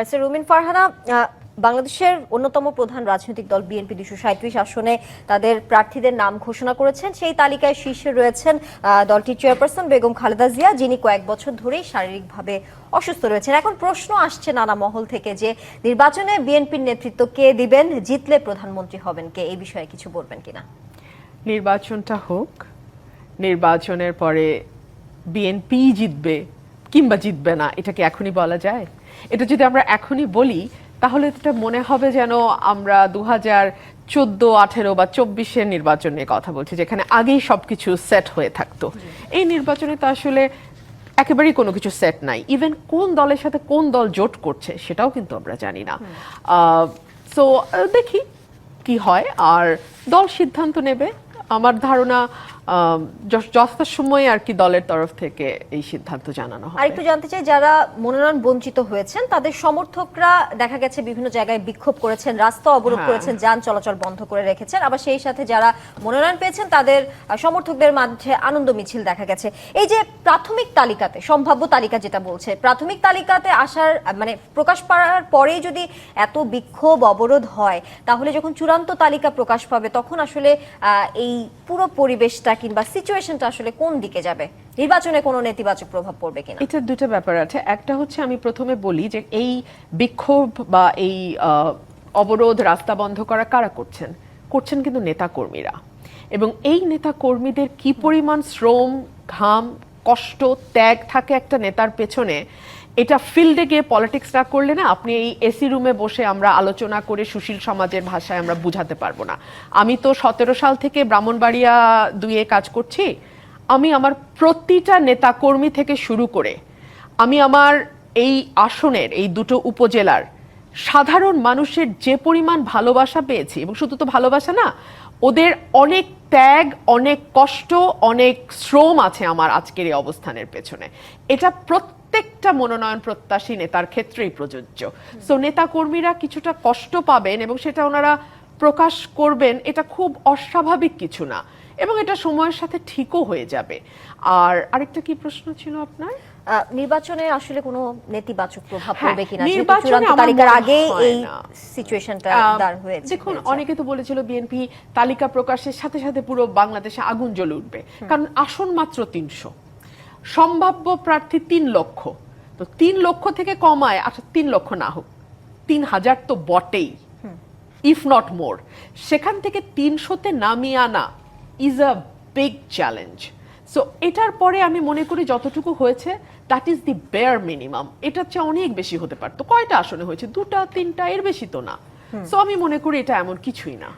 আচ্ছা রুমিন ফারহানা, বাংলাদেশের অন্যতম প্রধান রাজনৈতিক দল বিএনপি 237 আসনে তাদের প্রার্থীদের নাম ঘোষণা করেছেন। সেই তালিকায় শীর্ষে রয়েছেন দলটির চেয়ারপারসন বেগম খালেদা জিয়া, যিনি কয়েক বছর ধরেই শারীরিকভাবে অসুস্থ রয়েছেন। এখন প্রশ্ন আসছে নানা মহল থেকে যে নির্বাচনে বিএনপির নেতৃত্ব কে দিবেন, জিতলে প্রধানমন্ত্রী হবেন কে, এই বিষয়ে কিছু বলবেন কিনা? নির্বাচনটা হোক, নির্বাচনের পরে বিএনপি জিতবে কিংবা জিতবে না, এটাকে এখনই বলা যায়? এটা যদি আমরা এখনই বলি তাহলে এটা মনে হবে যেন আমরা 2014, 18 বা 24-এর নির্বাচন নিয়ে কথা বলছি, যেখানে আগেই সবকিছু সেট হয়ে থাকতো। এই নির্বাচনে তো আসলে একেবারেই কোনো কিছু সেট নাই। ইভেন কোন দলের সাথে কোন দল জোট করছে সেটাও কিন্তু আমরা জানি না। সো দেখি কি হয়, আর দল সিদ্ধান্ত নেবে। আমার ধারণা যথাসময়ে আর কি দলের তরফ থেকে এই সিদ্ধান্ত জানানো হবে। আর একটু জানতে চাই, যারা মনোনয়ন বঞ্চিত হয়েছেন তাদের সমর্থকরা দেখা গেছে বিভিন্ন জায়গায় বিক্ষোভ করেছেন, রাস্তা অবরোধ করেছেন, যান চলাচল বন্ধ করে রেখেছেন। আবার সেই সাথে যারা মনোনয়ন পেয়েছেন তাদের সমর্থকদের মাঝে আনন্দ মিছিল দেখা গেছে। এই যে প্রাথমিক তালিকাতে, সম্ভাব্য তালিকা যেটা বলছে, প্রাথমিক তালিকাতে আসার মানে প্রকাশ পাওয়ার পরেই যদি এত বিক্ষোভ অবরোধ হয়, তাহলে যখন চূড়ান্ত তালিকা প্রকাশ পাবে তখন আসলে এই পুরো পরিবেশটা কিংবা সিচুয়েশনটা আসলে কোন দিকে যাবে? নির্বাচনে কোনো নেতিবাচক প্রভাব পড়বে কিনা? এটা দুটো ব্যাপার আছে। একটা হচ্ছে, আমি প্রথমে বলি যে এই বিক্ষোভ বা এই অবরোধ, রাস্তা বন্ধ করা কারা করছেন? করছেন কিন্তু নেতা কর্মীরা। এবং এই নেতা কর্মীদের কি পরিমাণ শ্রম, ঘাম, কষ্ট, ত্যাগ থাকে একটা নেতার পেছনে, এটা ফিল্ডে গিয়ে পলিটিক্স না করলে না, আপনি এই এসি রুমে বসে আমরা আলোচনা করে সুশীল সমাজের ভাষায় আমরা বুঝাতে পারবো না। আমি তো 17 সাল থেকে ব্রাহ্মণবাড়িয়া 2-এ কাজ করছি। আমি আমার প্রতিটা নেতা কর্মী থেকে শুরু করে আমি আমার এই আসনের এই দুটো উপজেলার সাধারণ মানুষের যে পরিমাণ ভালোবাসা পেয়েছি, এবং শুধু তো ভালোবাসা না, ওদের অনেক ত্যাগ, অনেক কষ্ট, অনেক শ্রম আছে আমার আজকের এই অবস্থানের পেছনে। এটা প্রত্যেকটা মনোনয়ন প্রত্যাশী নেতার ক্ষেত্রেই প্রযোজ্য। সো নেতা কর্মীরা কিছুটা কষ্ট পাবেন এবং সেটা ওনারা প্রকাশ করবেন, এটা খুব অস্বাভাবিক কিছু না, এবং এটা সময়ের সাথে ঠিকও হয়ে যাবে। আর আরেকটা কি প্রশ্ন ছিল আপনার? নির্বাচনে আসলে কোনো নেতিবাচক প্রভাব পড়বে কিনা? নির্বাচনে তালিকার আগে এই সিচুয়েশনটা দাঁড় হয়েছে। দেখুন, অনেকে তো বলেছিল বিএনপি তালিকা প্রকাশের সাথে সাথে পুরো বাংলাদেশে আগুন জ্বলে উঠবে, কারণ আসন মাত্র 300, সম্ভাব্য প্রার্থী 3 লক্ষ। তো 3 লক্ষ থেকে কমায়, আচ্ছা 3 লক্ষ না হোক, 3000 তো বটেই, ইফ নট মোর। সেখান থেকে 300-তে নামিয়ে আনা is a big challenge. So এটার পরে আমি মনে করি যতটুকু হয়েছে that is the bear minimum. এটার চেয়ে অনেক বেশি হতে পারতো। কয়টা আসনে হয়েছে? 2টা 3টা, এর বেশি তো না। সো আমি মনে করি এটা এমন কিছুই না।